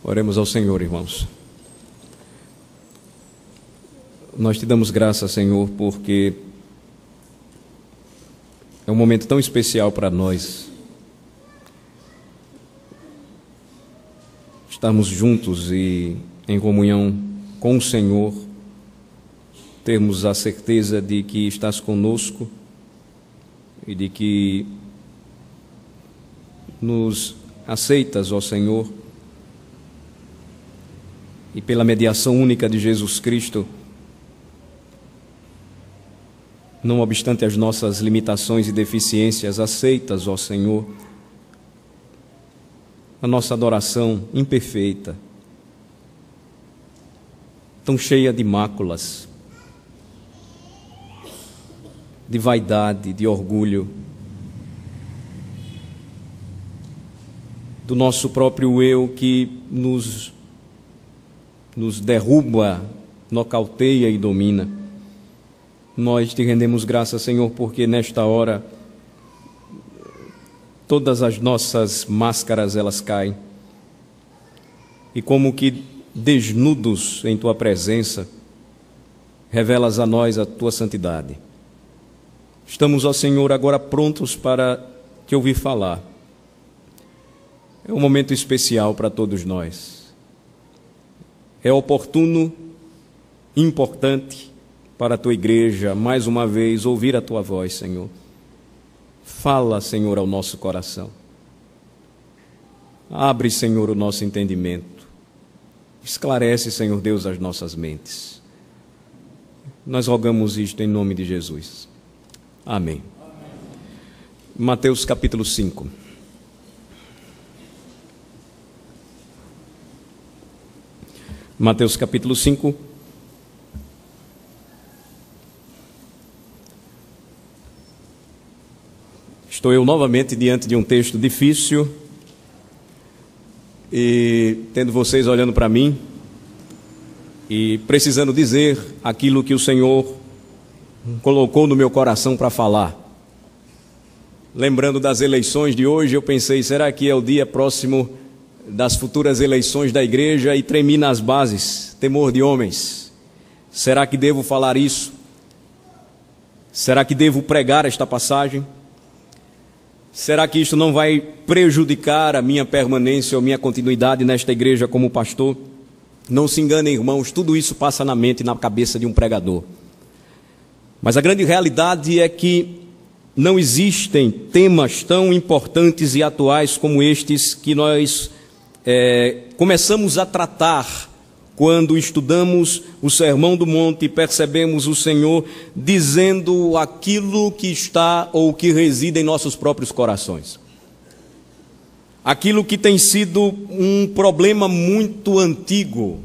Oremos ao Senhor, irmãos. Nós te damos graça, Senhor, porque é um momento tão especial para nós estarmos juntos e em comunhão com o Senhor, termos a certeza de que estás conosco e de que nos aceitas, ó Senhor, e pela mediação única de Jesus Cristo, não obstante as nossas limitações e deficiências, aceitas, ó Senhor, a nossa adoração imperfeita, tão cheia de máculas, de vaidade, de orgulho, do nosso próprio eu que nos derruba, nocauteia e domina. Nós te rendemos graças, Senhor, porque nesta hora todas as nossas máscaras elas caem e como que desnudos em tua presença revelas a nós a tua santidade. Estamos, ó Senhor, agora prontos para te ouvir falar. É um momento especial para todos nós. É oportuno, importante para a tua igreja, mais uma vez, ouvir a tua voz, Senhor. Fala, Senhor, ao nosso coração. Abre, Senhor, o nosso entendimento. Esclarece, Senhor Deus, as nossas mentes. Nós rogamos isto em nome de Jesus. Amém. Mateus capítulo 5. Mateus capítulo 5. Estou eu novamente diante de um texto difícil e tendo vocês olhando para mim e precisando dizer aquilo que o Senhor colocou no meu coração para falar. Lembrando das eleições de hoje, eu pensei, será que é o dia próximo das futuras eleições da igreja e tremi nas bases, temor de homens? Será que devo falar isso? Será que devo pregar esta passagem? Será que isto não vai prejudicar a minha permanência ou minha continuidade nesta igreja como pastor? Não se enganem, irmãos, tudo isso passa na mente e na cabeça de um pregador. Mas a grande realidade é que não existem temas tão importantes e atuais como estes que nós começamos a tratar quando estudamos o Sermão do Monte e percebemos o Senhor dizendo aquilo que está ou que reside em nossos próprios corações. Aquilo que tem sido um problema muito antigo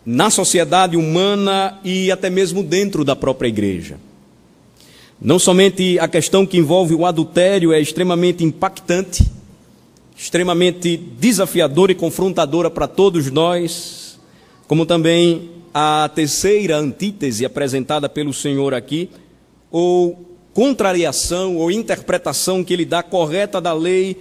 na sociedade humana e até mesmo dentro da própria igreja. Não somente a questão que envolve o adultério é extremamente impactante, extremamente desafiadora e confrontadora para todos nós, como também a terceira antítese apresentada pelo Senhor aqui, ou contrariação ou interpretação que ele dá correta da lei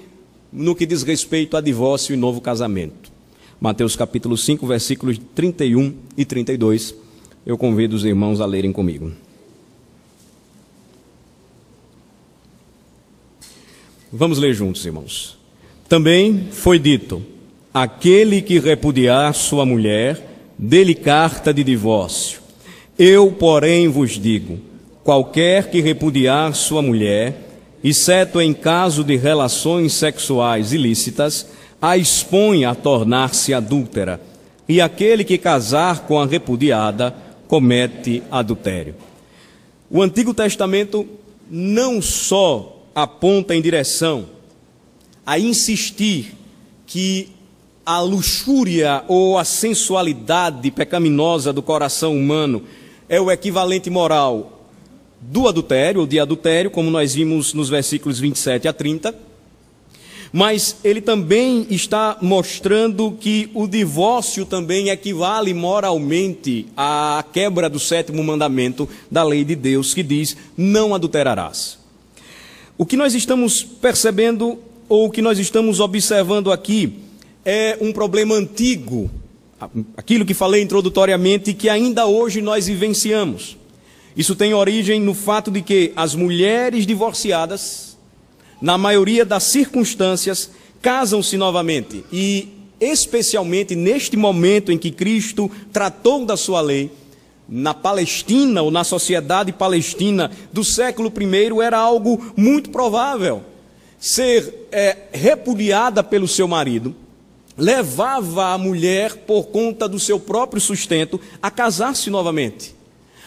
no que diz respeito a divórcio e novo casamento. Mateus capítulo 5, versículos 31 e 32. Eu convido os irmãos a lerem comigo. Vamos ler juntos, irmãos. Também foi dito: aquele que repudiar sua mulher, dê-lhe carta de divórcio. Eu, porém, vos digo: qualquer que repudiar sua mulher, exceto em caso de relações sexuais ilícitas, a expõe a tornar-se adúltera, e aquele que casar com a repudiada comete adultério. O Antigo Testamento não só aponta em direção a insistir que a luxúria ou a sensualidade pecaminosa do coração humano é o equivalente moral do adultério ou de adultério, como nós vimos nos versículos 27 a 30, mas ele também está mostrando que o divórcio também equivale moralmente à quebra do 7º mandamento da lei de Deus, que diz: não adulterarás. O que nós estamos percebendo, ou o que nós estamos observando aqui, é um problema antigo, aquilo que falei introdutoriamente, que ainda hoje nós vivenciamos. Isso tem origem no fato de que as mulheres divorciadas, na maioria das circunstâncias, casam-se novamente. E, especialmente neste momento em que Cristo tratou da sua lei, na Palestina ou na sociedade palestina do século I, era algo muito provável. Ser repudiada pelo seu marido levava a mulher, por conta do seu próprio sustento, a casar-se novamente.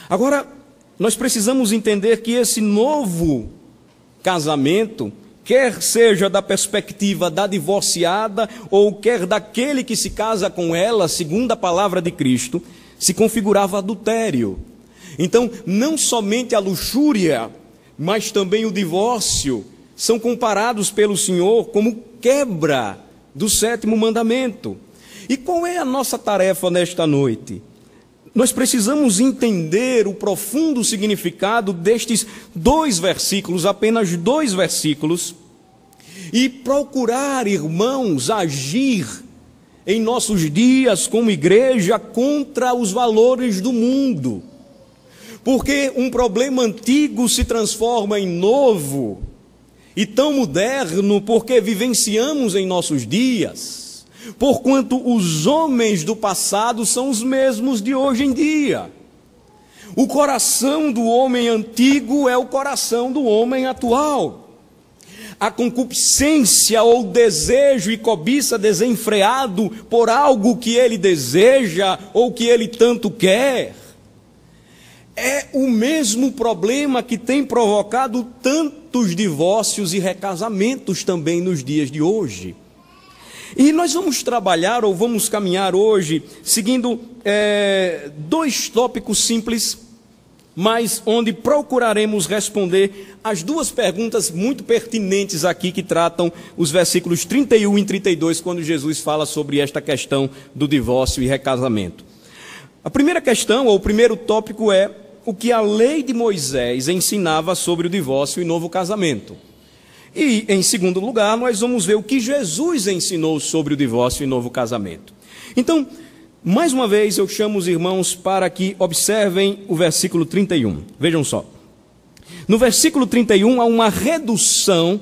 Agora, nós precisamos entender que esse novo casamento, quer seja da perspectiva da divorciada ou quer daquele que se casa com ela, segundo a palavra de Cristo, se configurava adultério. Então, não somente a luxúria, mas também o divórcio são comparados pelo Senhor como quebra do 7º mandamento. E qual é a nossa tarefa nesta noite? Nós precisamos entender o profundo significado destes 2 versículos, apenas 2 versículos, e procurar, irmãos, agir em nossos dias como igreja contra os valores do mundo. Porque um problema antigo se transforma em novo e tão moderno porque vivenciamos em nossos dias. Porquanto os homens do passado são os mesmos de hoje em dia. O coração do homem antigo é o coração do homem atual. A concupiscência ou desejo e cobiça desenfreado por algo que ele deseja ou que ele tanto quer, é o mesmo problema que tem provocado tantos divórcios e recasamentos também nos dias de hoje. E nós vamos trabalhar ou vamos caminhar hoje seguindo 2 tópicos simples, mas onde procuraremos responder as 2 perguntas muito pertinentes aqui que tratam os versículos 31 e 32, quando Jesus fala sobre esta questão do divórcio e recasamento. A primeira questão, ou o primeiro tópico é o que a lei de Moisés ensinava sobre o divórcio e novo casamento. E, em segundo lugar, nós vamos ver o que Jesus ensinou sobre o divórcio e novo casamento. Então, mais uma vez, eu chamo os irmãos para que observem o versículo 31. Vejam só. No versículo 31, há uma redução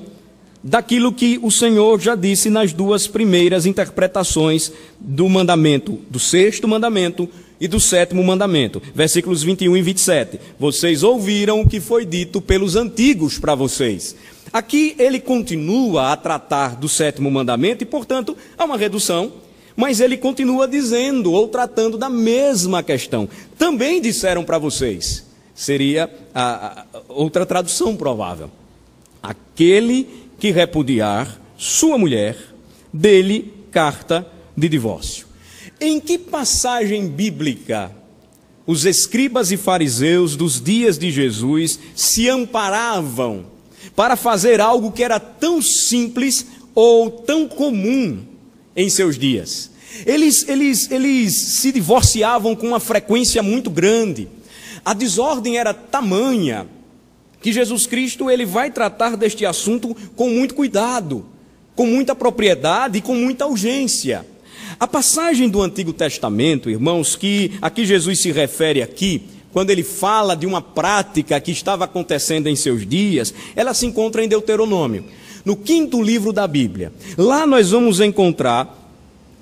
daquilo que o Senhor já disse nas 2 primeiras interpretações do mandamento, do 6º mandamento e do 7º mandamento. Versículos 21 e 27. Vocês ouviram o que foi dito pelos antigos para vocês. Aqui ele continua a tratar do 7º mandamento e, portanto, há uma redução, mas ele continua dizendo ou tratando da mesma questão. Também disseram para vocês. Seria a outra tradução provável. Aquele que repudiar sua mulher, dele carta de divórcio. Em que passagem bíblica os escribas e fariseus dos dias de Jesus se amparavam para fazer algo que era tão simples ou tão comum em seus dias? Eles se divorciavam com uma frequência muito grande. A desordem era tamanha que Jesus Cristo ele vai tratar deste assunto com muito cuidado, com muita propriedade e com muita urgência. A passagem do Antigo Testamento, irmãos, que aqui Jesus se refere aqui, quando ele fala de uma prática que estava acontecendo em seus dias, ela se encontra em Deuteronômio, no 5º livro da Bíblia. Lá nós vamos encontrar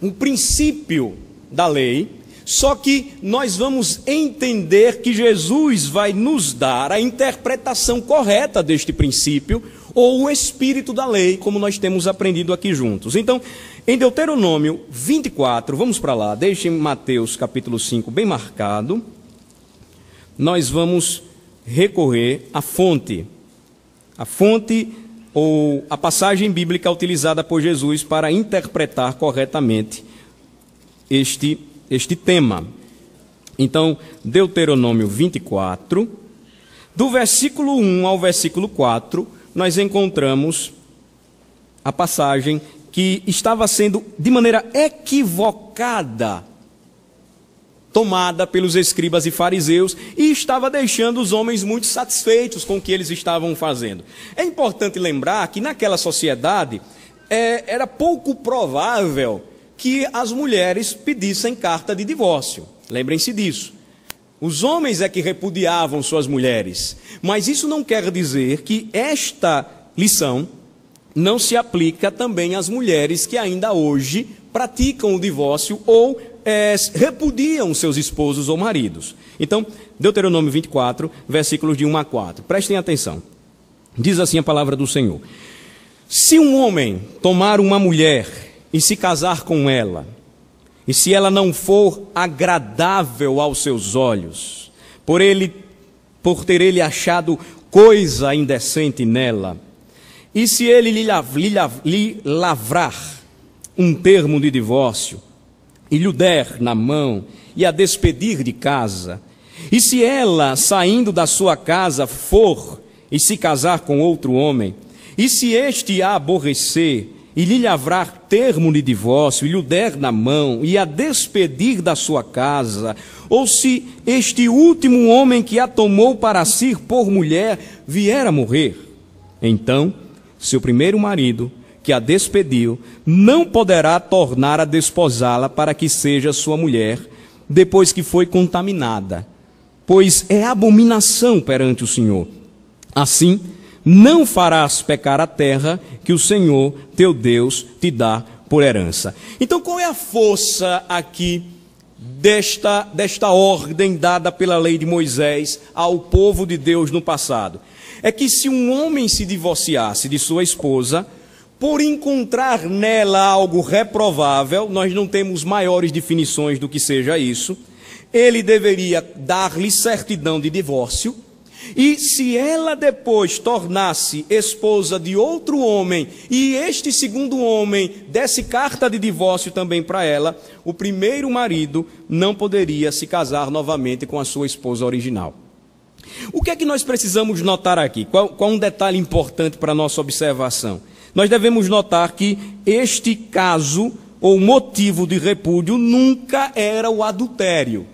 um princípio da lei, só que nós vamos entender que Jesus vai nos dar a interpretação correta deste princípio, ou o espírito da lei, como nós temos aprendido aqui juntos. Então, em Deuteronômio 24, vamos para lá, deixem Mateus capítulo 5 bem marcado, nós vamos recorrer à fonte ou a passagem bíblica utilizada por Jesus para interpretar corretamente este tema. Então, Deuteronômio 24, do versículo 1 ao versículo 4, nós encontramos a passagem que estava sendo, de maneira equivocada, tomada pelos escribas e fariseus e estava deixando os homens muito satisfeitos com o que eles estavam fazendo. É importante lembrar que naquela sociedade era pouco provável que as mulheres pedissem carta de divórcio. Lembrem-se disso. Os homens é que repudiavam suas mulheres. Mas isso não quer dizer que esta lição não se aplica também às mulheres que ainda hoje praticam o divórcio ou repudiam seus esposos ou maridos. Então, Deuteronômio 24, versículos de 1 a 4. Prestem atenção. Diz assim a palavra do Senhor: se um homem tomar uma mulher e se casar com ela, e se ela não for agradável aos seus olhos, por ter ele achado coisa indecente nela, e se ele lhe lavrar um termo de divórcio, e lhe der na mão, e a despedir de casa, e se ela, saindo da sua casa, for e se casar com outro homem, e se este a aborrecer, e lhe lavrar termo de divórcio, e lhe der na mão, e a despedir da sua casa, ou se este último homem que a tomou para si por mulher vier a morrer, então seu primeiro marido, que a despediu, não poderá tornar a desposá-la para que seja sua mulher, depois que foi contaminada, pois é abominação perante o Senhor. Assim, não farás pecar a terra que o Senhor teu Deus te dá por herança. Então, qual é a força aqui desta ordem dada pela lei de Moisés ao povo de Deus no passado? É que se um homem se divorciasse de sua esposa, por encontrar nela algo reprovável, nós não temos maiores definições do que seja isso, ele deveria dar-lhe certidão de divórcio, e se ela depois tornasse esposa de outro homem, e este segundo homem desse carta de divórcio também para ela, o primeiro marido não poderia se casar novamente com a sua esposa original. O que é que nós precisamos notar aqui? Qual um detalhe importante para a nossa observação? Nós devemos notar que este caso, ou motivo de repúdio, nunca era o adultério.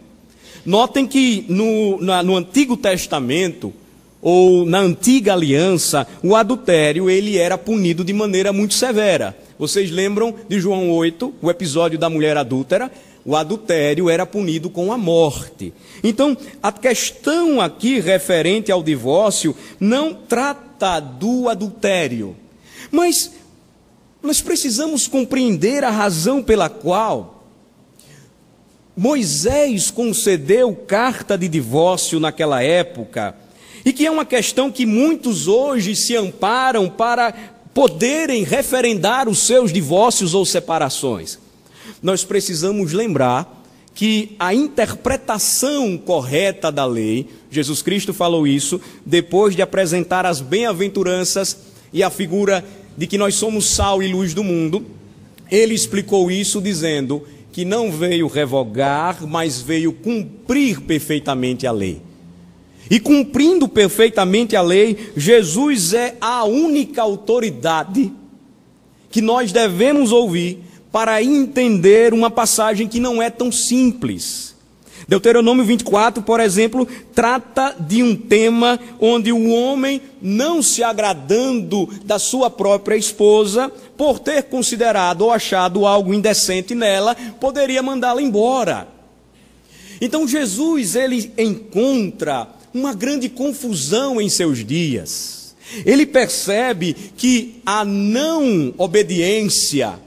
Notem que no Antigo Testamento, ou na Antiga Aliança, o adultério ele era punido de maneira muito severa. Vocês lembram de João 8, o episódio da mulher adúltera? O adultério era punido com a morte. Então, a questão aqui referente ao divórcio não trata do adultério. Mas nós precisamos compreender a razão pela qual Moisés concedeu carta de divórcio naquela época, e que é uma questão que muitos hoje se amparam para poderem referendar os seus divórcios ou separações. Nós precisamos lembrar que a interpretação correta da lei, Jesus Cristo falou isso depois de apresentar as bem-aventuranças e a figura de que nós somos sal e luz do mundo. Ele explicou isso dizendo que não veio revogar, mas veio cumprir perfeitamente a lei. E cumprindo perfeitamente a lei, Jesus é a única autoridade que nós devemos ouvir para entender uma passagem que não é tão simples. Deuteronômio 24, por exemplo, trata de um tema onde o homem, não se agradando da sua própria esposa, por ter considerado ou achado algo indecente nela, poderia mandá-la embora. Então Jesus, ele encontra uma grande confusão em seus dias. Ele percebe que a não obediência,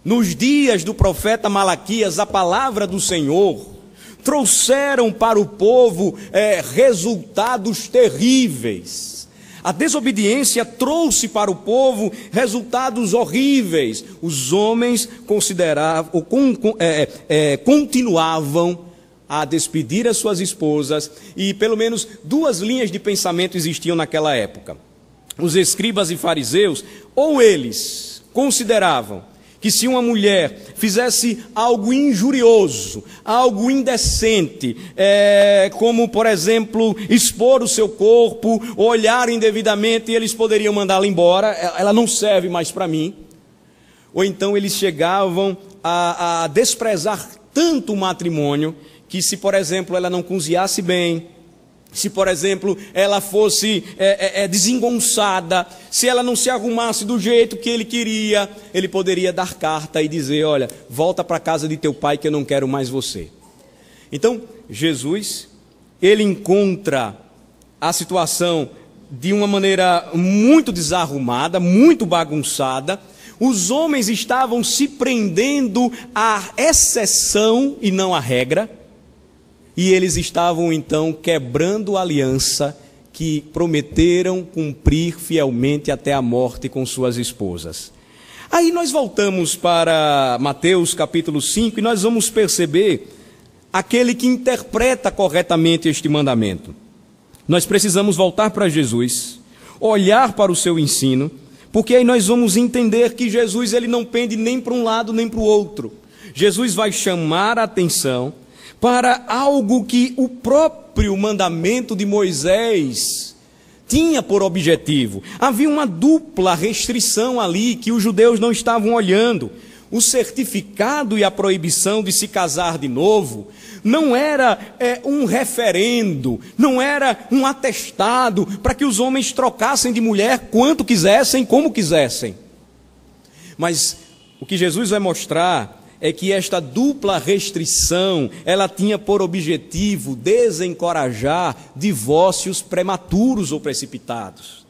nos dias do profeta Malaquias, a palavra do Senhor, trouxeram para o povo resultados terríveis. A desobediência trouxe para o povo resultados horríveis. Os homens consideravam, continuavam a despedir as suas esposas, e pelo menos duas linhas de pensamento existiam naquela época. Os escribas e fariseus, ou eles consideravam que se uma mulher fizesse algo injurioso, algo indecente, como, por exemplo, expor o seu corpo, olhar indevidamente, eles poderiam mandá-la embora, ela não serve mais para mim. Ou então eles chegavam a desprezar tanto o matrimônio, que se, por exemplo, ela não cozinhasse bem, Se, por exemplo, ela fosse desengonçada, se ela não se arrumasse do jeito que ele queria, ele poderia dar carta e dizer: olha, volta para a casa de teu pai que eu não quero mais você. Então, Jesus, ele encontra a situação de uma maneira muito desarrumada, muito bagunçada. Os homens estavam se prendendo à exceção e não à regra. E eles estavam então quebrando a aliança que prometeram cumprir fielmente até a morte com suas esposas. Aí nós voltamos para Mateus capítulo 5 e nós vamos perceber aquele que interpreta corretamente este mandamento. Nós precisamos voltar para Jesus, olhar para o seu ensino, porque aí nós vamos entender que Jesus ele não pende nem para um lado nem para o outro. Jesus vai chamar a atenção para algo que o próprio mandamento de Moisés tinha por objetivo. Havia uma dupla restrição ali que os judeus não estavam olhando. O certificado e a proibição de se casar de novo não era um referendo, não era um atestado para que os homens trocassem de mulher quanto quisessem, como quisessem. Mas o que Jesus vai mostrar é que esta dupla restrição, ela tinha por objetivo desencorajar divórcios prematuros ou precipitados.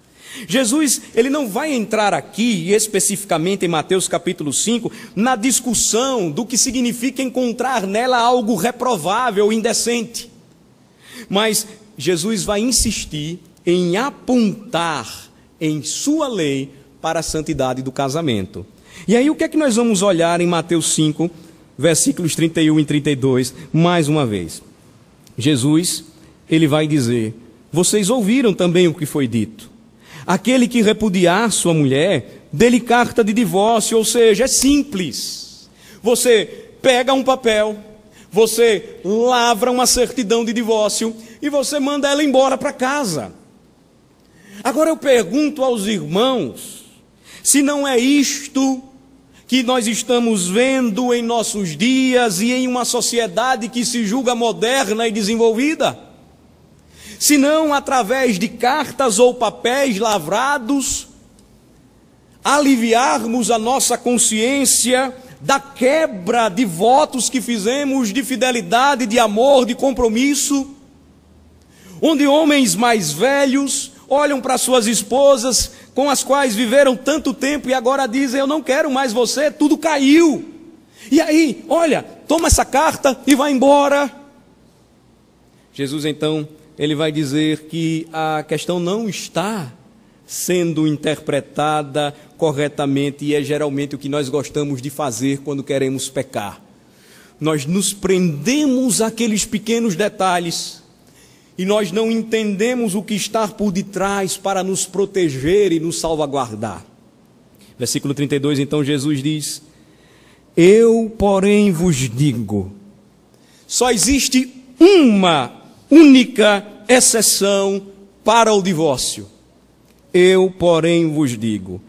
Jesus, ele não vai entrar aqui, especificamente em Mateus capítulo 5, na discussão do que significa encontrar nela algo reprovável, indecente. Mas Jesus vai insistir em apontar em sua lei para a santidade do casamento. E aí o que é que nós vamos olhar em Mateus 5, versículos 31 e 32, mais uma vez? Jesus, ele vai dizer: vocês ouviram também o que foi dito. Aquele que repudiar sua mulher, dê-lhe carta de divórcio, ou seja, é simples. Você pega um papel, você lavra uma certidão de divórcio e você manda ela embora para casa. Agora eu pergunto aos irmãos, se não é isto que nós estamos vendo em nossos dias e em uma sociedade que se julga moderna e desenvolvida? Se não através de cartas ou papéis lavrados, aliviarmos a nossa consciência da quebra de votos que fizemos de fidelidade, de amor, de compromisso, onde homens mais velhos olham para suas esposas com as quais viveram tanto tempo e agora dizem: eu não quero mais você, tudo caiu. E aí, olha, toma essa carta e vai embora. Jesus então, ele vai dizer que a questão não está sendo interpretada corretamente, e é geralmente o que nós gostamos de fazer quando queremos pecar. Nós nos prendemos àqueles pequenos detalhes e nós não entendemos o que está por detrás para nos proteger e nos salvaguardar. Versículo 32, então Jesus diz: eu, porém, vos digo, só existe uma única exceção para o divórcio. Eu, porém, vos digo,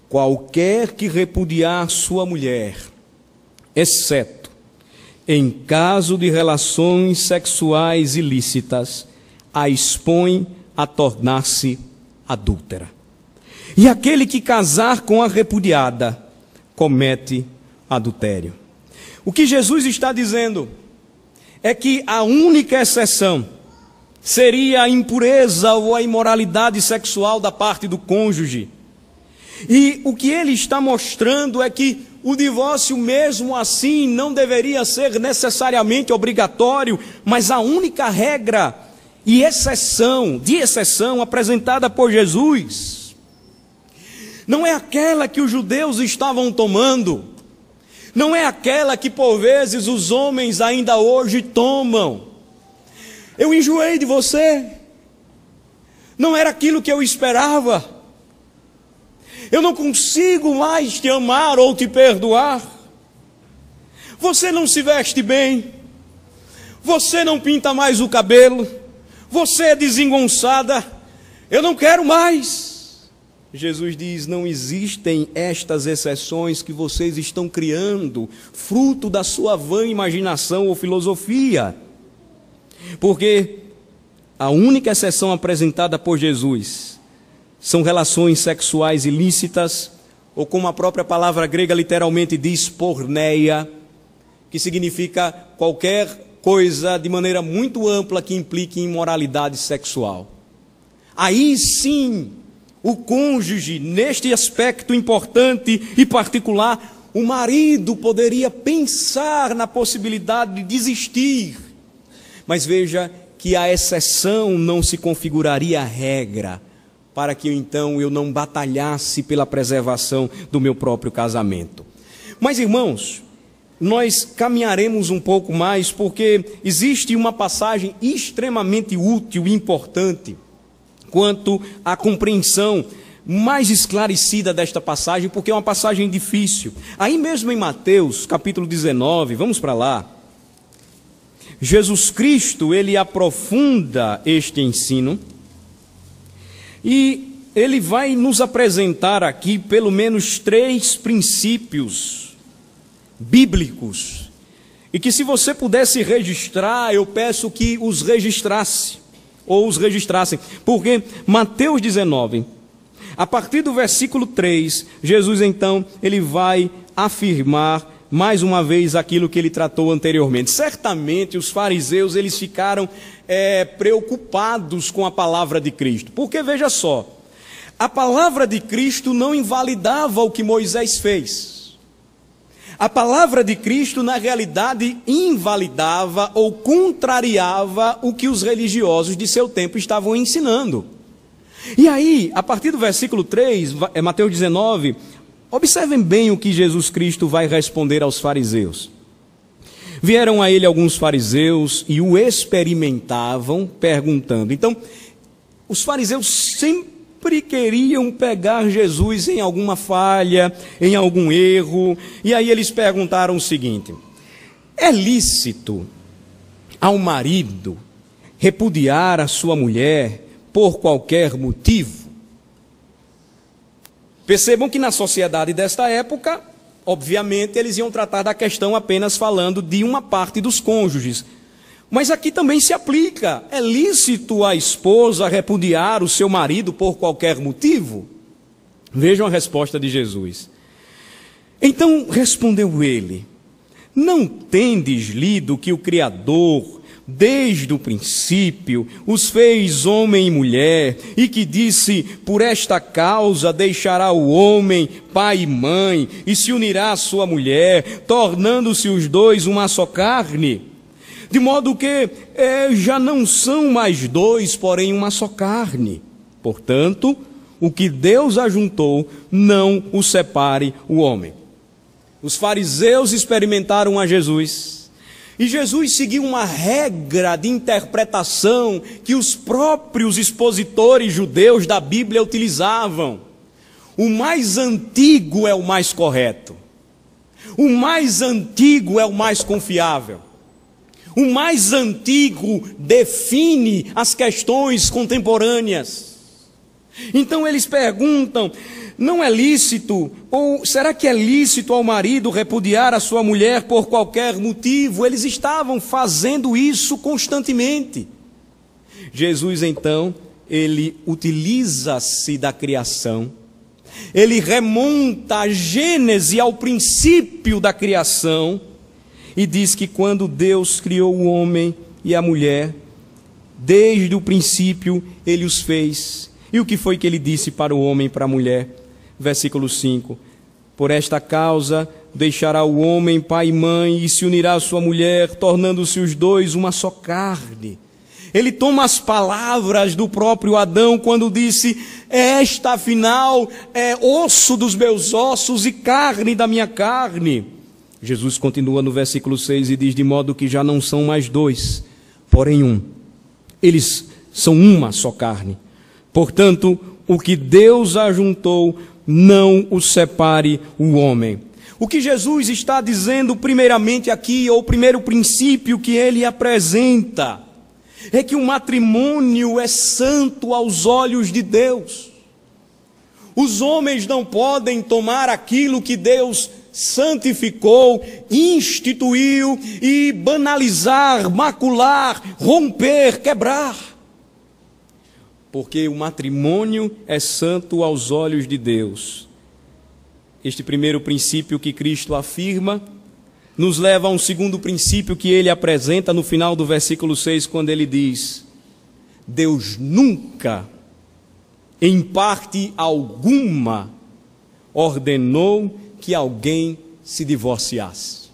qualquer que repudiar sua mulher, exceto em caso de relações sexuais ilícitas, a expõe a tornar-se adúltera. E aquele que casar com a repudiada, comete adultério. O que Jesus está dizendo é que a única exceção seria a impureza ou a imoralidade sexual da parte do cônjuge. E o que ele está mostrando é que o divórcio, mesmo assim, não deveria ser necessariamente obrigatório, mas a única regra e de exceção apresentada por Jesus não é aquela que os judeus estavam tomando, não é aquela que por vezes os homens ainda hoje tomam. Eu enjoei de você, não era aquilo que eu esperava, eu não consigo mais te amar ou te perdoar, você não se veste bem, você não pinta mais o cabelo, você é desengonçada, eu não quero mais. Jesus diz: não existem estas exceções que vocês estão criando, fruto da sua vã imaginação ou filosofia. Porque a única exceção apresentada por Jesus são relações sexuais ilícitas, ou como a própria palavra grega literalmente diz, porneia, que significa qualquer coisa de maneira muito ampla que implique imoralidade sexual. Aí sim, o cônjuge, neste aspecto importante e particular, o marido poderia pensar na possibilidade de desistir. Mas veja que a exceção não se configuraria a regra, para que então eu não batalhasse pela preservação do meu próprio casamento. Mas, irmãos, nós caminharemos um pouco mais, porque existe uma passagem extremamente útil e importante quanto à compreensão mais esclarecida desta passagem, porque é uma passagem difícil. Aí mesmo em Mateus, capítulo 19, vamos para lá, Jesus Cristo, ele aprofunda este ensino, e ele vai nos apresentar aqui pelo menos 3 princípios bíblicos, e que se você pudesse registrar, eu peço que os registrasse, ou os registrassem, porque Mateus 19, a partir do versículo 3, Jesus então, ele vai afirmar mais uma vez aquilo que ele tratou anteriormente. Certamente os fariseus, eles ficaram preocupados com a palavra de Cristo, porque veja só, a palavra de Cristo não invalidava o que Moisés fez. A palavra de Cristo, na realidade, invalidava ou contrariava o que os religiosos de seu tempo estavam ensinando. E aí, a partir do versículo 3, Mateus 19, observem bem o que Jesus Cristo vai responder aos fariseus. Vieram a ele alguns fariseus e o experimentavam, perguntando. Então, os fariseus sempre queriam pegar Jesus em alguma falha, em algum erro, e aí eles perguntaram o seguinte: é lícito ao marido repudiar a sua mulher por qualquer motivo? Percebam que na sociedade desta época, obviamente, eles iam tratar da questão apenas falando de uma parte dos cônjuges. Mas aqui também se aplica. É lícito a esposa repudiar o seu marido por qualquer motivo? Vejam a resposta de Jesus. Então respondeu ele: não tendes lido que o Criador, desde o princípio, os fez homem e mulher, e que disse, por esta causa deixará o homem pai e mãe, e se unirá à sua mulher, tornando-se os dois uma só carne? De modo que já não são mais dois, porém uma só carne. Portanto, o que Deus ajuntou, não o separe o homem. Os fariseus experimentaram a Jesus, e Jesus seguiu uma regra de interpretação que os próprios expositores judeus da Bíblia utilizavam. O mais antigo é o mais correto. O mais antigo é o mais confiável. O mais antigo define as questões contemporâneas. Então eles perguntam: não é lícito, ou será que é lícito ao marido repudiar a sua mulher por qualquer motivo? Eles estavam fazendo isso constantemente. Jesus então, ele utiliza-se da criação, ele remonta a Gênese, ao princípio da criação, e diz que quando Deus criou o homem e a mulher, desde o princípio ele os fez. E o que foi que ele disse para o homem e para a mulher? Versículo 5. Por esta causa deixará o homem pai e mãe e se unirá à sua mulher, tornando-se os dois uma só carne. Ele toma as palavras do próprio Adão quando disse: esta afinal é osso dos meus ossos e carne da minha carne. Jesus continua no versículo 6 e diz: de modo que já não são mais dois, porém um. Eles são uma só carne. Portanto, o que Deus ajuntou, não o separe o homem. O que Jesus está dizendo primeiramente aqui, ou o primeiro princípio que ele apresenta, é que o matrimônio é santo aos olhos de Deus. Os homens não podem tomar aquilo que Deus santificou, instituiu e banalizar, macular, romper, quebrar. porque o matrimônio é santo aos olhos de Deus. Este primeiro princípio que Cristo afirma nos leva a um segundo princípio que ele apresenta no final do versículo 6, quando ele diz: Deus nunca, em parte alguma, ordenou que alguém se divorciasse.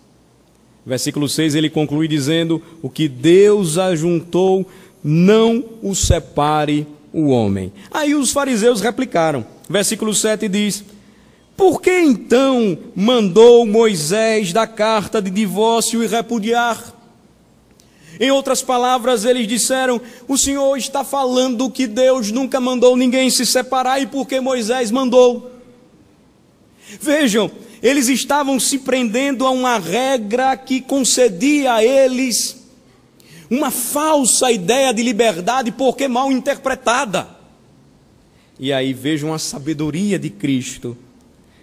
Versículo 6 ele conclui dizendo: o que Deus ajuntou, não o separe o homem. Aí os fariseus replicaram. Versículo 7 diz: por que então mandou Moisés dar carta de divórcio e repudiar? Em outras palavras, eles disseram: o Senhor está falando que Deus nunca mandou ninguém se separar, e por que Moisés mandou? Vejam, eles estavam se prendendo a uma regra que concedia a eles uma falsa ideia de liberdade, porque mal interpretada. E aí vejam a sabedoria de Cristo,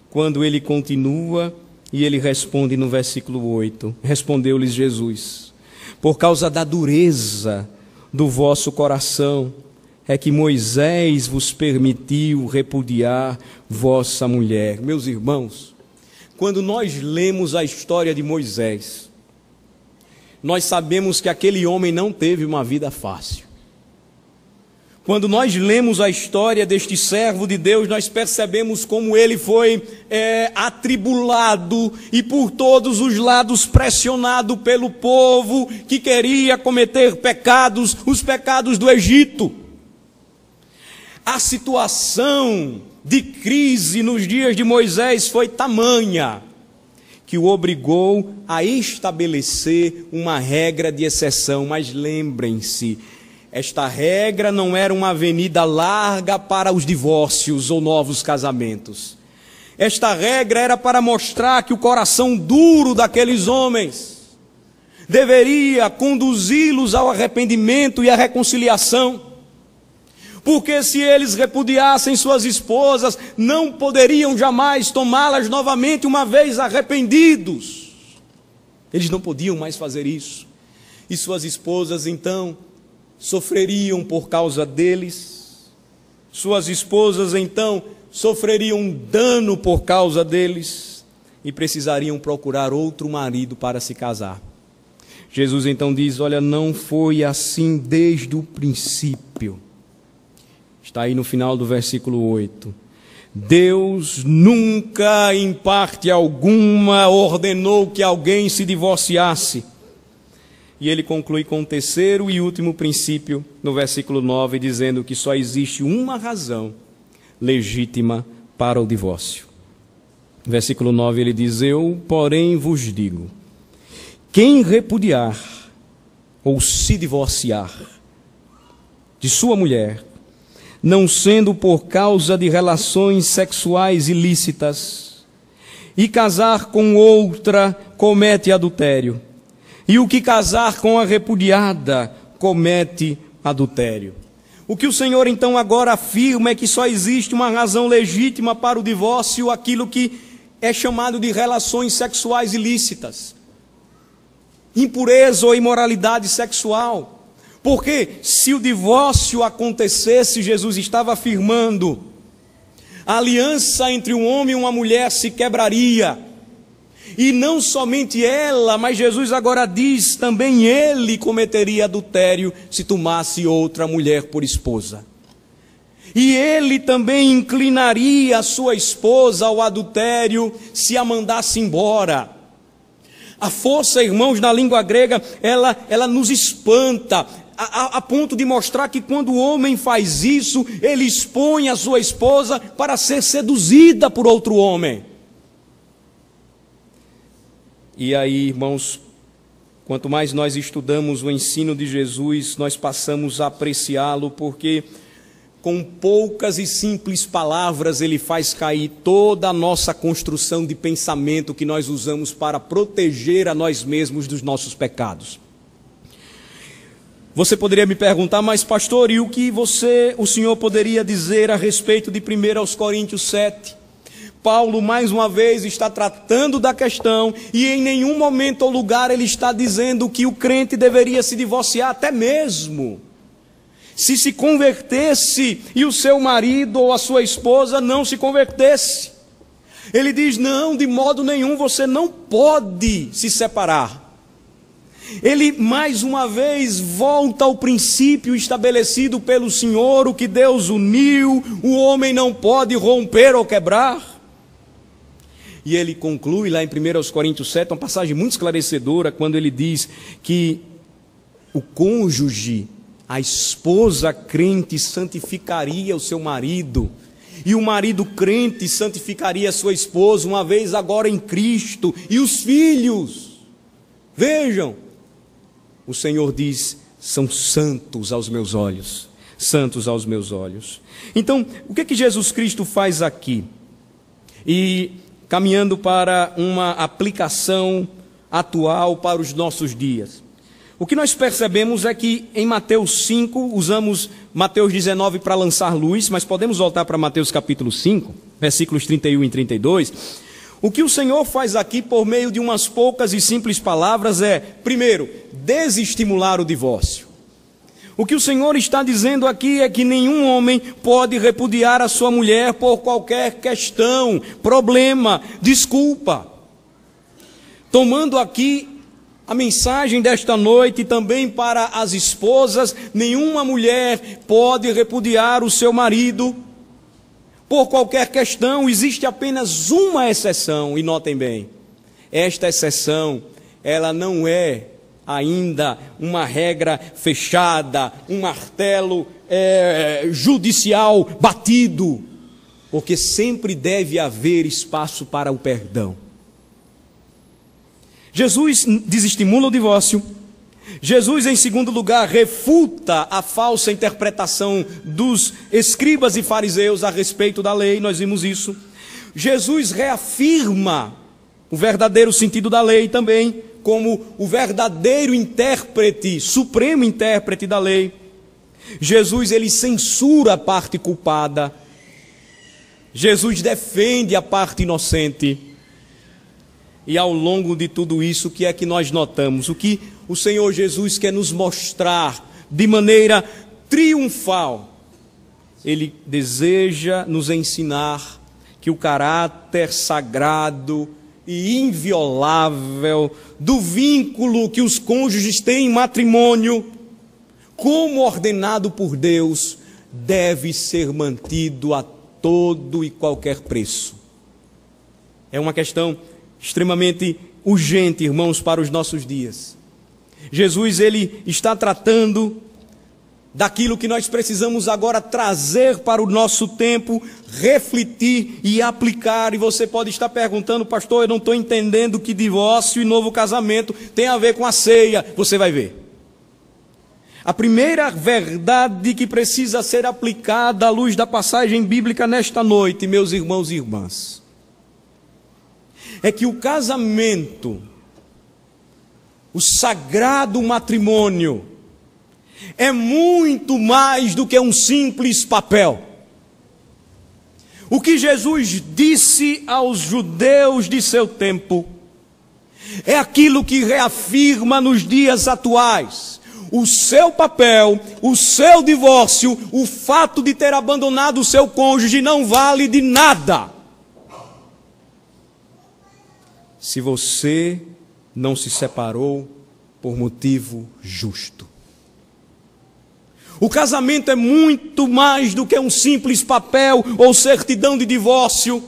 quando ele continua e ele responde no versículo 8: respondeu-lhes Jesus: por causa da dureza do vosso coração, é que Moisés vos permitiu repudiar vossa mulher. Meus irmãos, quando nós lemos a história de Moisés, nós sabemos que aquele homem não teve uma vida fácil. Quando nós lemos a história deste servo de Deus, nós percebemos como ele foi atribulado e por todos os lados pressionado pelo povo que queria cometer pecados, os pecados do Egito. A situação de crise nos dias de Moisés foi tamanha que o obrigou a estabelecer uma regra de exceção. Mas lembrem-se, esta regra não era uma avenida larga para os divórcios ou novos casamentos. Esta regra era para mostrar que o coração duro daqueles homens deveria conduzi-los ao arrependimento e à reconciliação. Porque se eles repudiassem suas esposas, não poderiam jamais tomá-las novamente uma vez arrependidos. Eles não podiam mais fazer isso. E suas esposas então sofreriam por causa deles. Suas esposas então sofreriam dano por causa deles e precisariam procurar outro marido para se casar. Jesus então diz: olha, não foi assim desde o princípio. Está aí no final do versículo 8. Deus nunca, em parte alguma, ordenou que alguém se divorciasse. E ele conclui com o terceiro e último princípio, no versículo 9, dizendo que só existe uma razão legítima para o divórcio. Versículo 9 ele diz: eu, porém, vos digo, quem repudiar ou se divorciar de sua mulher, não sendo por causa de relações sexuais ilícitas, e casar com outra, comete adultério. E o que casar com a repudiada, comete adultério. O que o Senhor então agora afirma é que só existe uma razão legítima para o divórcio, aquilo que é chamado de relações sexuais ilícitas, impureza ou imoralidade sexual. Porque se o divórcio acontecesse, Jesus estava afirmando, a aliança entre um homem e uma mulher se quebraria. E não somente ela, mas Jesus agora diz, também ele cometeria adultério se tomasse outra mulher por esposa. E ele também inclinaria a sua esposa ao adultério se a mandasse embora. A força, irmãos, na língua grega, ela nos espanta, a ponto de mostrar que quando o homem faz isso, ele expõe a sua esposa para ser seduzida por outro homem. E aí, irmãos, quanto mais nós estudamos o ensino de Jesus, nós passamos a apreciá-lo, porque com poucas e simples palavras ele faz cair toda a nossa construção de pensamento que nós usamos para proteger a nós mesmos dos nossos pecados. Você poderia me perguntar, mas pastor, e o que o senhor poderia dizer a respeito de 1 Coríntios 7? Paulo, mais uma vez, está tratando da questão e em nenhum momento ou lugar ele está dizendo que o crente deveria se divorciar, até mesmo se convertesse e o seu marido ou a sua esposa não se convertesse. Ele diz: não, de modo nenhum, você não pode se separar. Ele mais uma vez volta ao princípio estabelecido pelo Senhor: o que Deus uniu, o homem não pode romper ou quebrar. E ele conclui lá em 1 Coríntios 7, uma passagem muito esclarecedora, quando ele diz que o cônjuge, a esposa crente, santificaria o seu marido, e o marido crente santificaria a sua esposa, uma vez agora em Cristo, e os filhos. Vejam, o Senhor diz: são santos aos meus olhos, santos aos meus olhos. Então, o que Jesus Cristo faz aqui? E caminhando para uma aplicação atual para os nossos dias. O que nós percebemos é que em Mateus 5, usamos Mateus 19 para lançar luz, mas podemos voltar para Mateus capítulo 5, versículos 31 e 32. O que o Senhor faz aqui por meio de umas poucas e simples palavras é, primeiro, desestimular o divórcio. O que o Senhor está dizendo aqui é que nenhum homem pode repudiar a sua mulher por qualquer questão, problema, desculpa. Tomando aqui a mensagem desta noite também para as esposas: nenhuma mulher pode repudiar o seu marido por qualquer questão. Existe apenas uma exceção, e notem bem, esta exceção, ela não é ainda uma regra fechada, um martelo judicial batido, porque sempre deve haver espaço para o perdão. Jesus desestimula o divórcio. Jesus, em segundo lugar, refuta a falsa interpretação dos escribas e fariseus a respeito da lei, nós vimos isso. Jesus reafirma o verdadeiro sentido da lei também, como o verdadeiro intérprete, supremo intérprete da lei. Jesus, ele censura a parte culpada. Jesus defende a parte inocente. E ao longo de tudo isso, o que é que nós notamos? O que o Senhor Jesus quer nos mostrar de maneira triunfal? Ele deseja nos ensinar que o caráter sagrado e inviolável do vínculo que os cônjuges têm em matrimônio, como ordenado por Deus, deve ser mantido a todo e qualquer preço. É uma questão extremamente urgente, irmãos, para os nossos dias. Jesus, ele está tratando daquilo que nós precisamos agora trazer para o nosso tempo, refletir e aplicar. E você pode estar perguntando: pastor, eu não estou entendendo que divórcio e novo casamento tem a ver com a ceia. Você vai ver. A primeira verdade que precisa ser aplicada à luz da passagem bíblica nesta noite, meus irmãos e irmãs, é que o casamento, o sagrado matrimônio, é muito mais do que um simples papel. O que Jesus disse aos judeus de seu tempo é aquilo que reafirma nos dias atuais. O seu papel, o seu divórcio, o fato de ter abandonado o seu cônjuge não vale de nada se você não se separou por motivo justo. O casamento é muito mais do que um simples papel ou certidão de divórcio,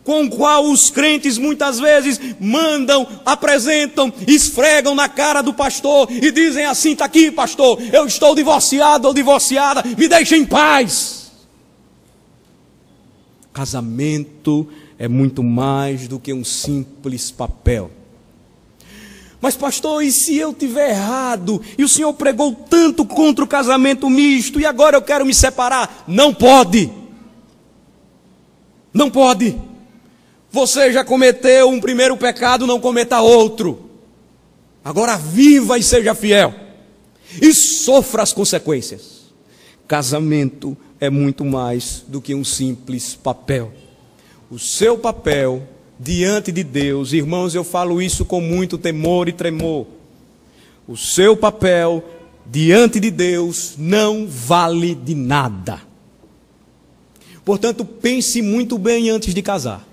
com o qual os crentes muitas vezes mandam, apresentam, esfregam na cara do pastor e dizem assim: está aqui, pastor, eu estou divorciado ou divorciada, me deixa em paz. Casamento é muito mais do que um simples papel. Mas pastor, e se eu tiver errado? E o senhor pregou tanto contra o casamento misto e agora eu quero me separar? Não pode. Não pode. Você já cometeu um primeiro pecado, não cometa outro. Agora viva e seja fiel. E sofra as consequências. Casamento é muito mais do que um simples papel. O seu papel diante de Deus, irmãos, eu falo isso com muito temor e tremor. O seu papel diante de Deus não vale de nada. Portanto, pense muito bem antes de casar.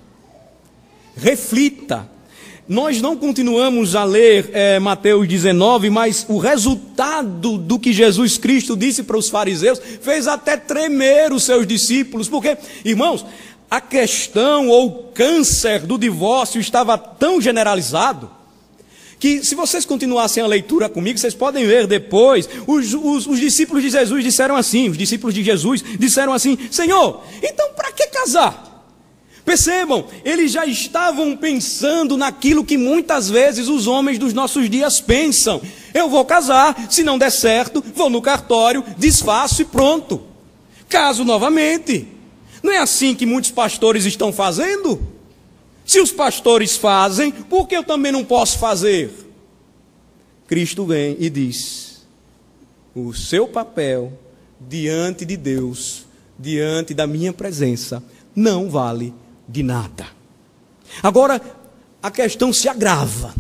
Reflita. Nós não continuamos a ler Mateus 19, mas o resultado do que Jesus Cristo disse para os fariseus fez até tremer os seus discípulos. Porque, irmãos, a questão ou o câncer do divórcio estava tão generalizado que, se vocês continuassem a leitura comigo, vocês podem ver depois, os discípulos de Jesus disseram assim, Senhor, então para que casar? Percebam, eles já estavam pensando naquilo que muitas vezes os homens dos nossos dias pensam. Eu vou casar, se não der certo, vou no cartório, desfaço e pronto. Caso novamente. Não é assim que muitos pastores estão fazendo? Se os pastores fazem, por que eu também não posso fazer? Cristo vem e diz: o seu papel diante de Deus, diante da minha presença, não vale de nada. Agora, a questão se agrava.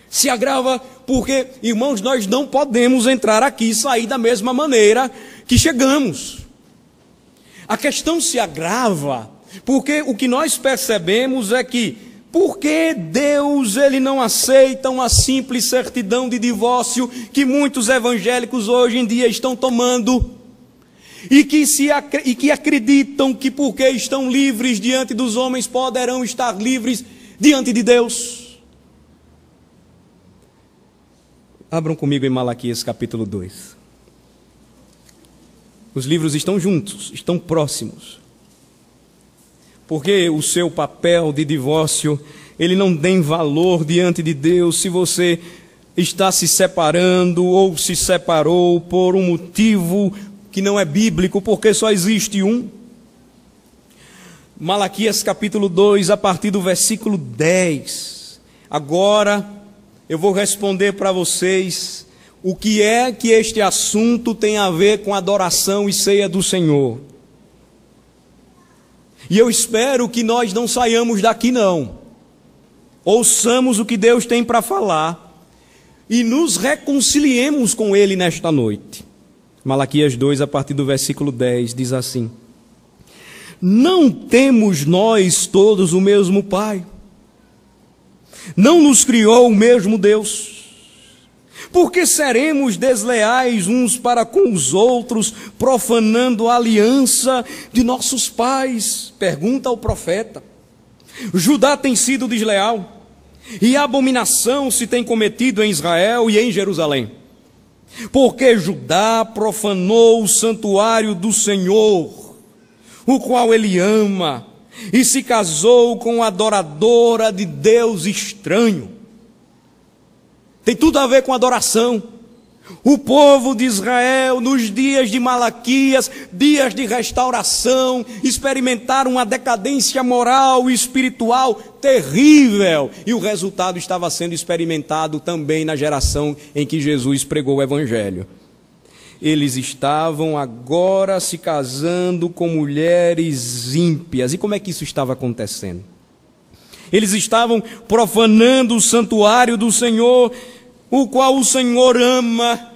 Se agrava porque, irmãos, nós não podemos entrar aqui e sair da mesma maneira que chegamos. A questão se agrava porque o que nós percebemos é que, por que Deus ele não aceita uma simples certidão de divórcio que muitos evangélicos hoje em dia estão tomando? E que acreditam que porque estão livres diante dos homens, poderão estar livres diante de Deus. Abram comigo em Malaquias capítulo 2. Os livros estão juntos, estão próximos. Porque o seu papel de divórcio, ele não tem valor diante de Deus se você está se separando ou se separou por um motivo que não é bíblico, porque só existe um. Malaquias capítulo 2, a partir do versículo 10. Agora eu vou responder para vocês o que é que este assunto tem a ver com adoração e ceia do Senhor. E eu espero que nós não saiamos daqui não. Ouçamos o que Deus tem para falar e nos reconciliemos com Ele nesta noite. Malaquias 2, a partir do versículo 10, diz assim: não temos nós todos o mesmo Pai? Não nos criou o mesmo Deus? Por que seremos desleais uns para com os outros, profanando a aliança de nossos pais? Pergunta ao profeta. Judá tem sido desleal, e abominação se tem cometido em Israel e em Jerusalém. Porque Judá profanou o santuário do Senhor, o qual ele ama, e se casou com a adoradora de Deus estranho. Tem tudo a ver com adoração. O povo de Israel, nos dias de Malaquias, dias de restauração, experimentaram uma decadência moral e espiritual terrível. E o resultado estava sendo experimentado também na geração em que Jesus pregou o Evangelho. Eles estavam agora se casando com mulheres ímpias. E como é que isso estava acontecendo? Eles estavam profanando o santuário do Senhor, o qual o Senhor ama.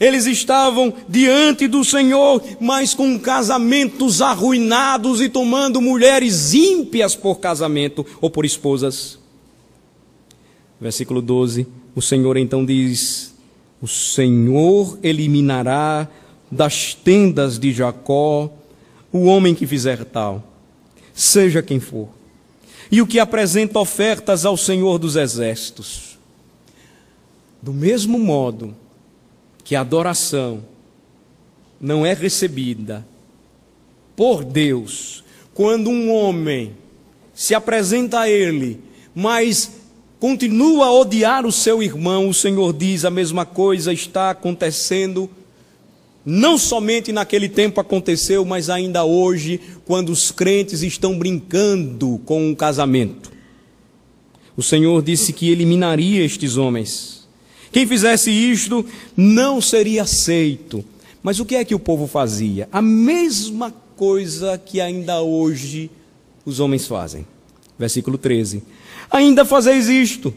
Eles estavam diante do Senhor, mas com casamentos arruinados e tomando mulheres ímpias por casamento ou por esposas. Versículo 12, o Senhor então diz: o Senhor eliminará das tendas de Jacó o homem que fizer tal, seja quem for, e o que apresenta ofertas ao Senhor dos exércitos. Do mesmo modo que a adoração não é recebida por Deus quando um homem se apresenta a Ele, mas continua a odiar o seu irmão, o Senhor diz: a mesma coisa está acontecendo. Não somente naquele tempo aconteceu, mas ainda hoje, quando os crentes estão brincando com um casamento. O Senhor disse que eliminaria estes homens. Quem fizesse isto não seria aceito. Mas o que é que o povo fazia? A mesma coisa que ainda hoje os homens fazem. Versículo 13. Ainda fazeis isto.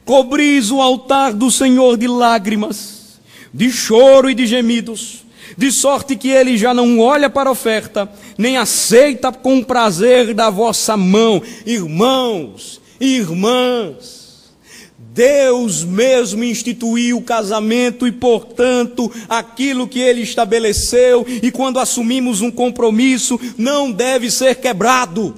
Cobris o altar do Senhor de lágrimas, de choro e de gemidos, de sorte que ele já não olha para a oferta, nem aceita com prazer da vossa mão. Irmãos e irmãs, Deus mesmo instituiu o casamento e, portanto, aquilo que Ele estabeleceu, e quando assumimos um compromisso, não deve ser quebrado.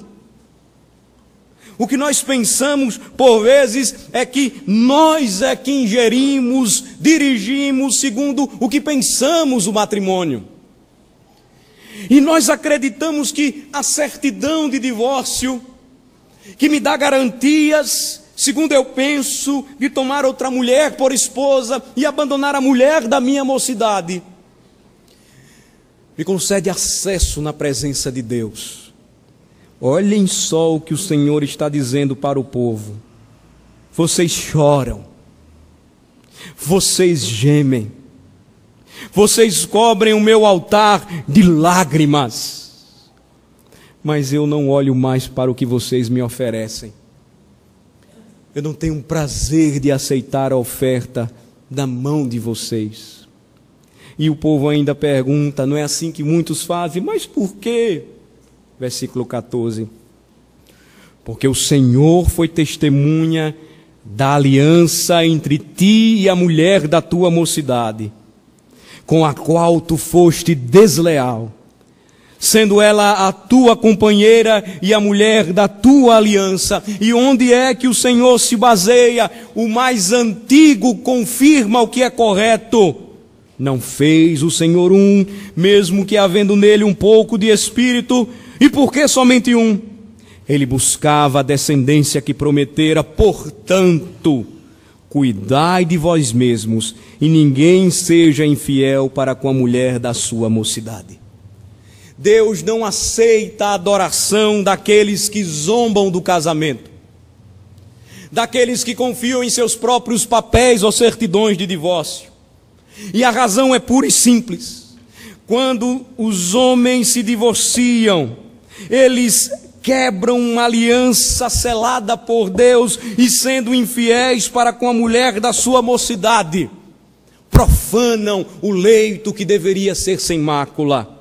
O que nós pensamos, por vezes, é que nós é que ingerimos, dirigimos segundo o que pensamos o matrimônio. E nós acreditamos que a certidão de divórcio, que me dá garantias, segundo eu penso, de tomar outra mulher por esposa e abandonar a mulher da minha mocidade, me concede acesso na presença de Deus. Olhem só o que o Senhor está dizendo para o povo. Vocês choram, vocês gemem, vocês cobrem o meu altar de lágrimas, mas eu não olho mais para o que vocês me oferecem. Eu não tenho prazer de aceitar a oferta da mão de vocês. E o povo ainda pergunta, não é assim que muitos fazem, mas por quê? Versículo 14. Porque o Senhor foi testemunha da aliança entre ti e a mulher da tua mocidade, com a qual tu foste desleal, sendo ela a tua companheira e a mulher da tua aliança. E onde é que o Senhor se baseia? O mais antigo confirma o que é correto. Não fez o Senhor um, mesmo que havendo nele um pouco de espírito? E por que somente um? Ele buscava a descendência que prometera. Portanto, cuidai de vós mesmos, e ninguém seja infiel para com a mulher da sua mocidade. Deus não aceita a adoração daqueles que zombam do casamento, daqueles que confiam em seus próprios papéis ou certidões de divórcio. E a razão é pura e simples. Quando os homens se divorciam, eles quebram uma aliança selada por Deus e, sendo infiéis para com a mulher da sua mocidade, profanam o leito que deveria ser sem mácula.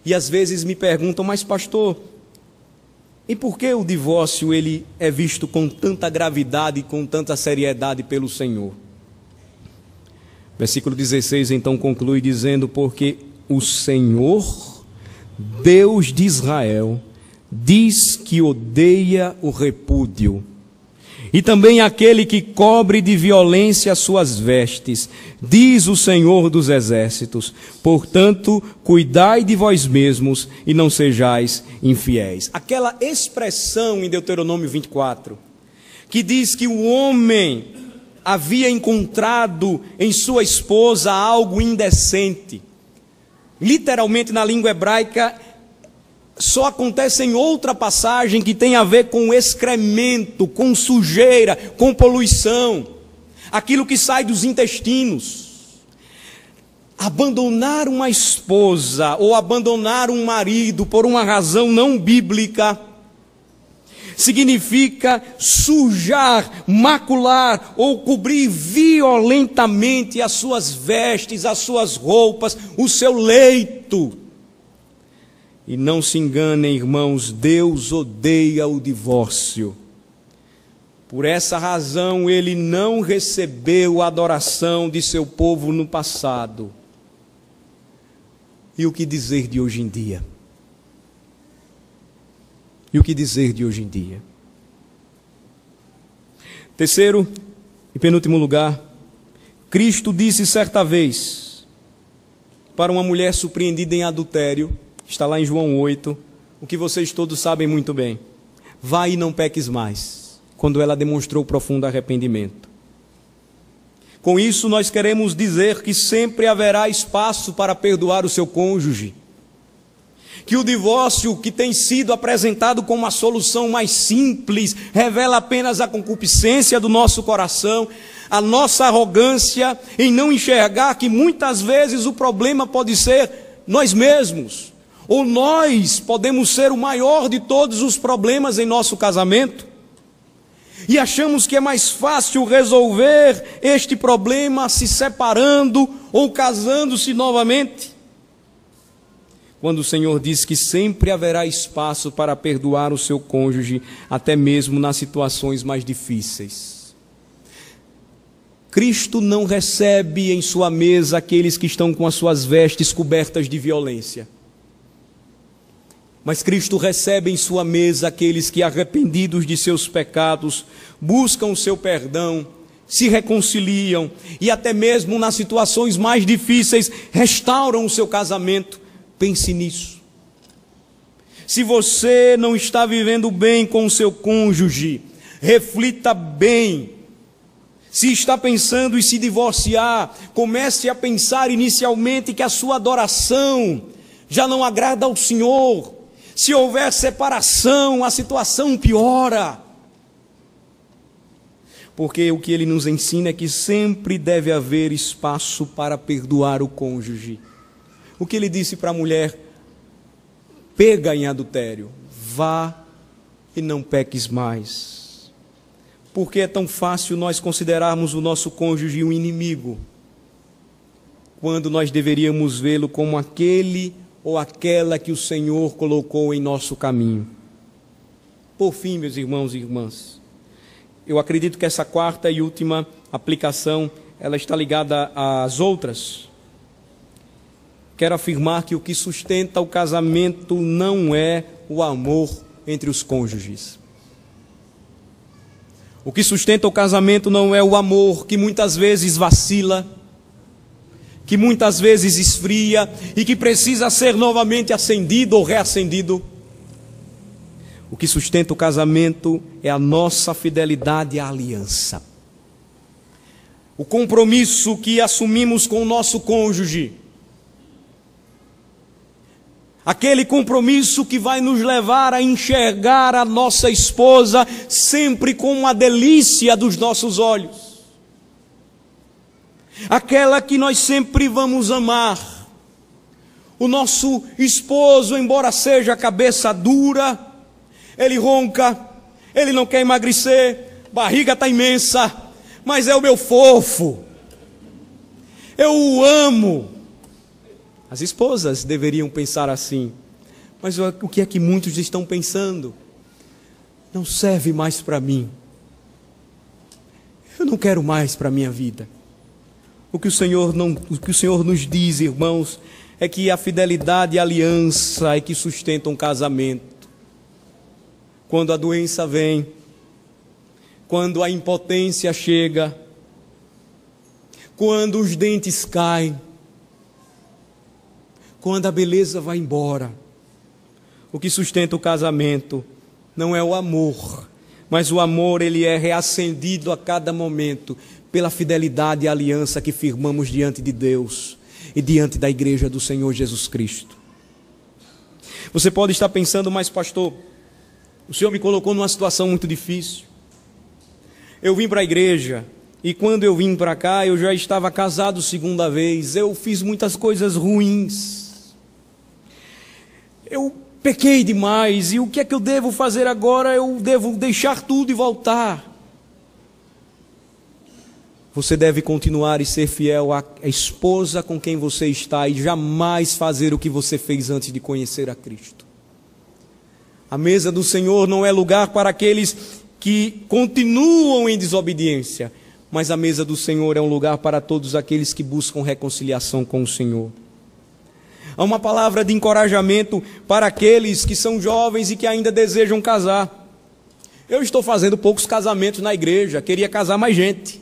E às vezes me perguntam, mas pastor, e por que o divórcio ele é visto com tanta gravidade e com tanta seriedade pelo Senhor? Versículo 16 então conclui dizendo, porque o Senhor, Deus de Israel, diz que odeia o repúdio, e também aquele que cobre de violência as suas vestes, diz o Senhor dos exércitos. Portanto, cuidai de vós mesmos e não sejais infiéis. Aquela expressão em Deuteronômio 24, que diz que o homem havia encontrado em sua esposa algo indecente, literalmente na língua hebraica, só acontece em outra passagem que tem a ver com excremento, com sujeira, com poluição, aquilo que sai dos intestinos. Abandonar uma esposa ou abandonar um marido por uma razão não bíblica significa sujar, macular ou cobrir violentamente as suas vestes, as suas roupas, o seu leito. E não se enganem, irmãos, Deus odeia o divórcio. Por essa razão, Ele não recebeu a adoração de seu povo no passado. E o que dizer de hoje em dia? E o que dizer de hoje em dia? Terceiro e penúltimo lugar, Cristo disse certa vez para uma mulher surpreendida em adultério, está lá em João 8, o que vocês todos sabem muito bem. Vai e não peques mais, quando ela demonstrou profundo arrependimento. Com isso nós queremos dizer que sempre haverá espaço para perdoar o seu cônjuge. Que o divórcio que tem sido apresentado como a solução mais simples, revela apenas a concupiscência do nosso coração, a nossa arrogância em não enxergar que muitas vezes o problema pode ser nós mesmos. Ou nós podemos ser o maior de todos os problemas em nosso casamento. E achamos que é mais fácil resolver este problema se separando ou casando-se novamente. Quando o Senhor diz que sempre haverá espaço para perdoar o seu cônjuge, até mesmo nas situações mais difíceis. Cristo não recebe em sua mesa aqueles que estão com as suas vestes cobertas de violência. Mas Cristo recebe em sua mesa aqueles que, arrependidos de seus pecados, buscam o seu perdão, se reconciliam e até mesmo nas situações mais difíceis restauram o seu casamento. Pense nisso. Se você não está vivendo bem com o seu cônjuge, reflita bem. Se está pensando em se divorciar, comece a pensar inicialmente que a sua adoração já não agrada ao Senhor. Se houver separação, a situação piora. Porque o que ele nos ensina é que sempre deve haver espaço para perdoar o cônjuge. O que ele disse para a mulher: pega em adultério, vá e não peques mais. Porque é tão fácil nós considerarmos o nosso cônjuge um inimigo, quando nós deveríamos vê-lo como aquele ou aquela que o Senhor colocou em nosso caminho. Por fim, meus irmãos e irmãs, eu acredito que essa quarta e última aplicação, ela está ligada às outras. Quero afirmar que o que sustenta o casamento não é o amor entre os cônjuges. O que sustenta o casamento não é o amor, que muitas vezes vacila, que muitas vezes esfria e que precisa ser novamente acendido ou reacendido. O que sustenta o casamento é a nossa fidelidade à aliança. O compromisso que assumimos com o nosso cônjuge. Aquele compromisso que vai nos levar a enxergar a nossa esposa sempre como a delícia dos nossos olhos. Aquela que nós sempre vamos amar. O nosso esposo, embora seja cabeça dura, ele ronca, ele não quer emagrecer, barriga está imensa, mas é o meu fofo. Eu o amo. As esposas deveriam pensar assim. Mas o que é que muitos estão pensando? Não serve mais para mim. Eu não quero mais para a minha vida. O que o Senhor nos diz, irmãos, é que a fidelidade e a aliança é que sustentam um casamento. Quando a doença vem, quando a impotência chega, quando os dentes caem, quando a beleza vai embora, o que sustenta o casamento não é o amor, mas o amor ele é reacendido a cada momento pela fidelidade e aliança que firmamos diante de Deus e diante da igreja do Senhor Jesus Cristo. Você pode estar pensando, mas pastor, o Senhor me colocou numa situação muito difícil. Eu vim para a igreja e quando eu vim para cá eu já estava casado segunda vez, eu fiz muitas coisas ruins. Eu pequei demais e o que é que eu devo fazer agora? Eu devo deixar tudo e voltar. Você deve continuar e ser fiel à esposa com quem você está e jamais fazer o que você fez antes de conhecer a Cristo. A mesa do Senhor não é lugar para aqueles que continuam em desobediência, mas a mesa do Senhor é um lugar para todos aqueles que buscam reconciliação com o Senhor. Há uma palavra de encorajamento para aqueles que são jovens e que ainda desejam casar. Eu estou fazendo poucos casamentos na igreja, queria casar mais gente.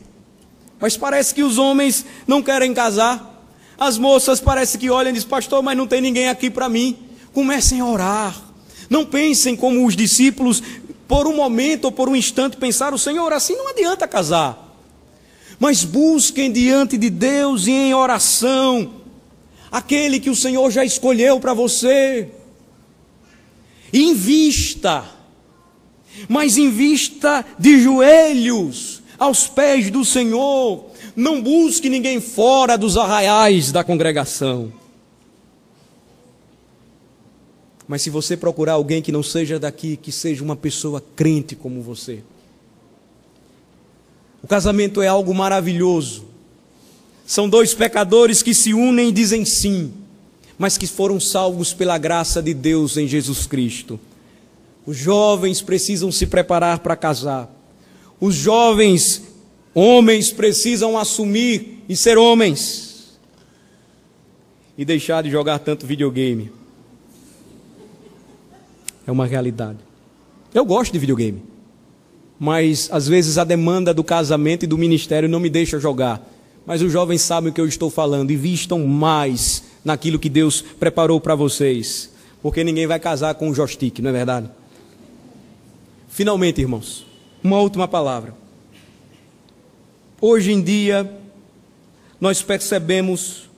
Mas parece que os homens não querem casar. As moças parece que olham e dizem, pastor, mas não tem ninguém aqui para mim. Comecem a orar. Não pensem como os discípulos, por um momento ou por um instante, pensaram, Senhor, assim não adianta casar. Mas busquem diante de Deus e em oração aquele que o Senhor já escolheu para você. Invista, mas invista de joelhos aos pés do Senhor. Não busque ninguém fora dos arraiais da congregação. Mas se você procurar alguém que não seja daqui, que seja uma pessoa crente como você, O casamento é algo maravilhoso. São dois pecadores que se unem e dizem sim, mas que foram salvos pela graça de Deus em Jesus Cristo. Os jovens precisam se preparar para casar. Os jovens homens precisam assumir e ser homens. E deixar de jogar tanto videogame. É uma realidade. Eu gosto de videogame. Mas às vezes a demanda do casamento e do ministério não me deixa jogar. Mas os jovens sabem o que eu estou falando. Invistam mais naquilo que Deus preparou para vocês. Porque ninguém vai casar com um joystick, não é verdade? Finalmente, irmãos, uma última palavra. Hoje em dia, nós percebemos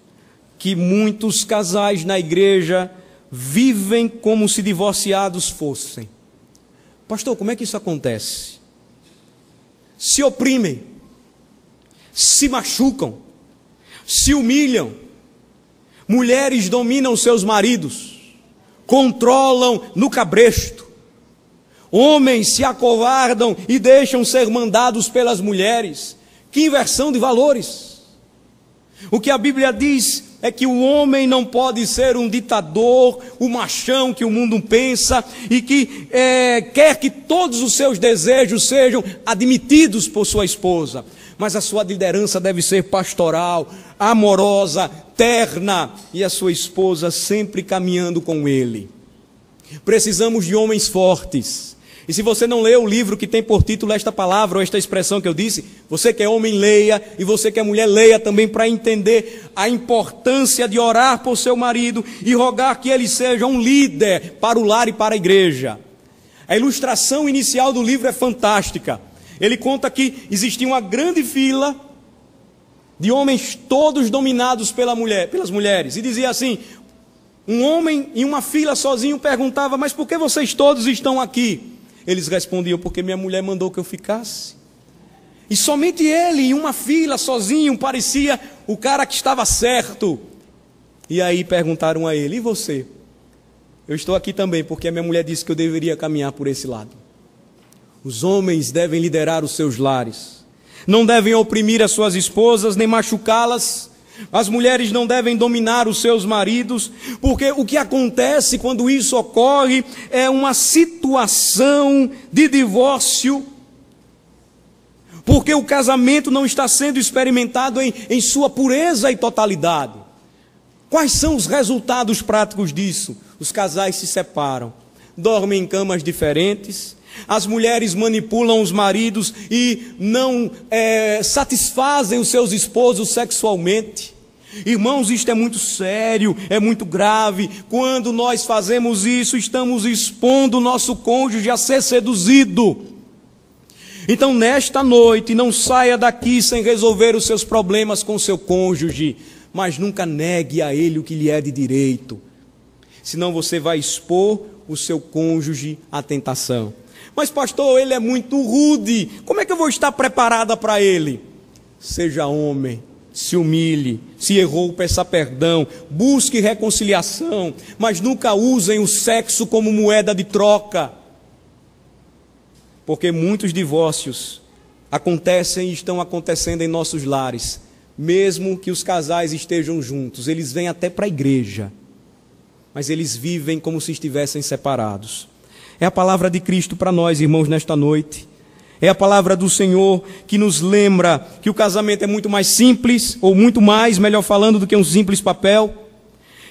que muitos casais na igreja vivem como se divorciados fossem. Pastor, como é que isso acontece? Se oprimem, se machucam, se humilham. Mulheres dominam seus maridos, controlam no cabresto. Homens se acovardam e deixam ser mandados pelas mulheres. Que inversão de valores! O que a Bíblia diz é que o homem não pode ser um ditador, o machão que o mundo pensa e que quer que todos os seus desejos sejam admitidos por sua esposa. Mas a sua liderança deve ser pastoral, amorosa, terna, e a sua esposa sempre caminhando com ele. Precisamos de homens fortes. E se você não leu o livro que tem por título esta palavra ou esta expressão que eu disse, você que é homem, leia, e você que é mulher, leia também para entender a importância de orar por seu marido e rogar que ele seja um líder para o lar e para a igreja. A ilustração inicial do livro é fantástica. Ele conta que existia uma grande fila de homens todos dominados pelas mulheres, e dizia assim: um homem em uma fila sozinho perguntava: mas por que vocês todos estão aqui? Eles respondiam: porque minha mulher mandou que eu ficasse. E somente ele, em uma fila, sozinho, parecia o cara que estava certo. E aí perguntaram a ele: e você? Eu estou aqui também porque a minha mulher disse que eu deveria caminhar por esse lado. Os homens devem liderar os seus lares. Não devem oprimir as suas esposas, nem machucá-las. As mulheres não devem dominar os seus maridos, porque o que acontece quando isso ocorre é uma situação de divórcio, porque o casamento não está sendo experimentado em sua pureza e totalidade. Quais são os resultados práticos disso? Os casais se separam, dormem em camas diferentes, as mulheres manipulam os maridos e não satisfazem os seus esposos sexualmente. Irmãos, isto é muito sério, é muito grave. Quando nós fazemos isso, estamos expondo o nosso cônjuge a ser seduzido. Então, nesta noite, não saia daqui sem resolver os seus problemas com seu cônjuge, mas nunca negue a ele o que lhe é de direito. Senão você vai expor o seu cônjuge à tentação. Mas pastor, ele é muito rude, como é que eu vou estar preparada para ele? Seja homem, se humilhe, se errou, peça perdão, busque reconciliação, mas nunca usem o sexo como moeda de troca. Porque muitos divórcios acontecem e estão acontecendo em nossos lares, mesmo que os casais estejam juntos, eles vêm até para a igreja, mas eles vivem como se estivessem separados. É a palavra de Cristo para nós, irmãos, nesta noite. É a palavra do Senhor que nos lembra que o casamento é muito mais simples, ou muito mais, melhor falando, do que um simples papel.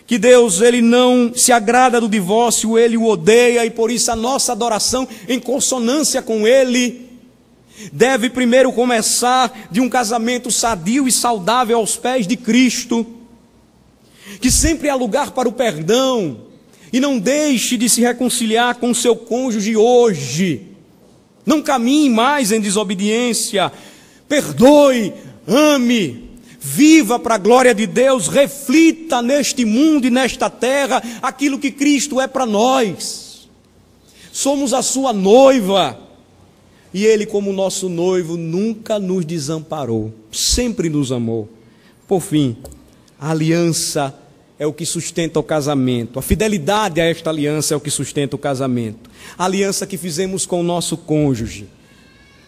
Que Deus, Ele não se agrada do divórcio, Ele o odeia, e por isso a nossa adoração, em consonância com Ele, deve primeiro começar de um casamento sadio e saudável aos pés de Cristo. Que sempre há lugar para o perdão. E não deixe de se reconciliar com seu cônjuge hoje. Não caminhe mais em desobediência. Perdoe, ame, viva para a glória de Deus, reflita neste mundo e nesta terra aquilo que Cristo é para nós. Somos a sua noiva. E Ele, como nosso noivo, nunca nos desamparou, sempre nos amou. Por fim, a aliança é o que sustenta o casamento. A fidelidade a esta aliança é o que sustenta o casamento. A aliança que fizemos com o nosso cônjuge.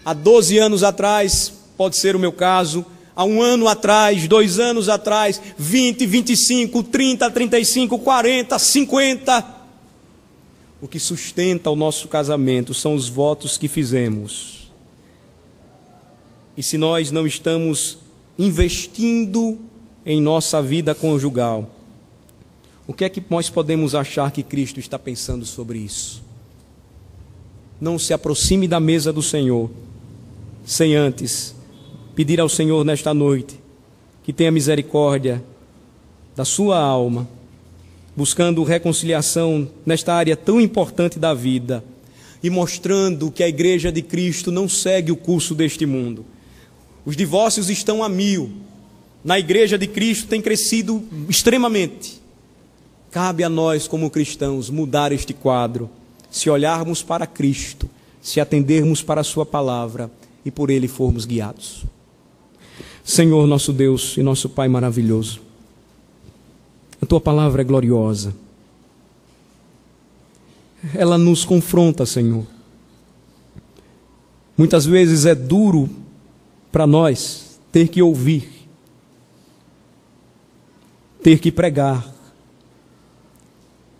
Há 12 anos atrás, pode ser o meu caso, há 1 ano atrás, 2 anos atrás, 20, 25, 30, 35, 40, 50. O que sustenta o nosso casamento são os votos que fizemos. E se nós não estamos investindo em nossa vida conjugal, o que é que nós podemos achar que Cristo está pensando sobre isso? Não se aproxime da mesa do Senhor sem antes pedir ao Senhor nesta noite que tenha misericórdia da sua alma, buscando reconciliação nesta área tão importante da vida e mostrando que a Igreja de Cristo não segue o curso deste mundo. Os divórcios estão a 1000. Na Igreja de Cristo tem crescido extremamente. Cabe a nós, como cristãos, mudar este quadro, se olharmos para Cristo, se atendermos para a sua palavra e por Ele formos guiados. Senhor, nosso Deus e nosso Pai maravilhoso, a Tua palavra é gloriosa. Ela nos confronta, Senhor. Muitas vezes é duro para nós ter que ouvir, ter que pregar.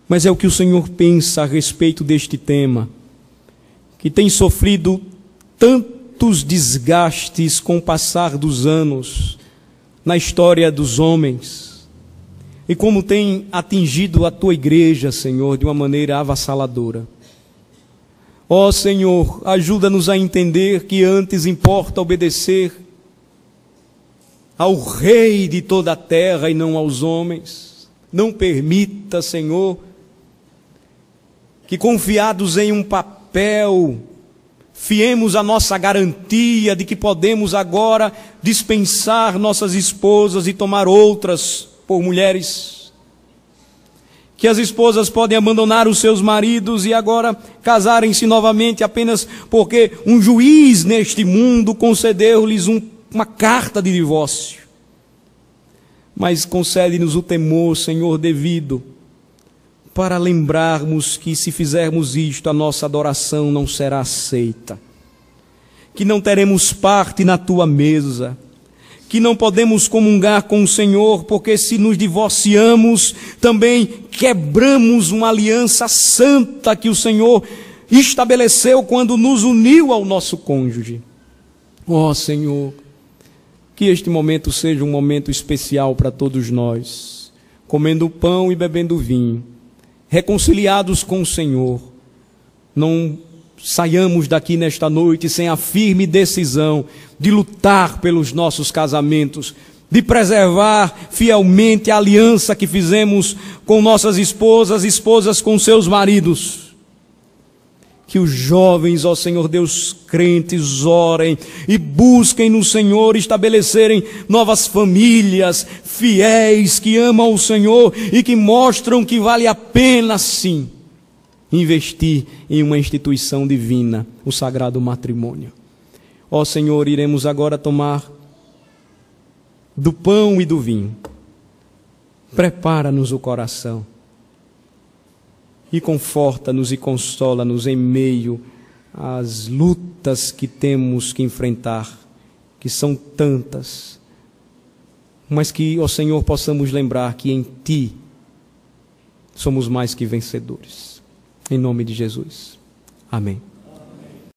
Mas é o que o Senhor pensa a respeito deste tema, que tem sofrido tantos desgastes com o passar dos anos na história dos homens, e como tem atingido a Tua igreja, Senhor, de uma maneira avassaladora. Ó Senhor, ajuda-nos a entender que antes importa obedecer ao Rei de toda a terra e não aos homens. Não permita, Senhor, que confiados em um papel, fiemos a nossa garantia de que podemos agora dispensar nossas esposas e tomar outras por mulheres. Que as esposas podem abandonar os seus maridos e agora casarem-se novamente apenas porque um juiz neste mundo concedeu-lhes uma carta de divórcio. Mas concede-nos o temor, Senhor, devido, para lembrarmos que se fizermos isto, a nossa adoração não será aceita, que não teremos parte na Tua mesa, que não podemos comungar com o Senhor, porque se nos divorciamos, também quebramos uma aliança santa que o Senhor estabeleceu quando nos uniu ao nosso cônjuge. Ó Senhor, que este momento seja um momento especial para todos nós, comendo pão e bebendo vinho, reconciliados com o Senhor. Não saiamos daqui nesta noite sem a firme decisão de lutar pelos nossos casamentos, de preservar fielmente a aliança que fizemos com nossas esposas com seus maridos. Que os jovens, ó Senhor Deus, crentes, orem e busquem no Senhor estabelecerem novas famílias fiéis que amam o Senhor e que mostram que vale a pena sim investir em uma instituição divina, o sagrado matrimônio. Ó Senhor, iremos agora tomar do pão e do vinho. Prepara-nos o coração e conforta-nos e consola-nos em meio às lutas que temos que enfrentar, que são tantas, mas que, ó Senhor, possamos lembrar que em Ti somos mais que vencedores. Em nome de Jesus. Amém.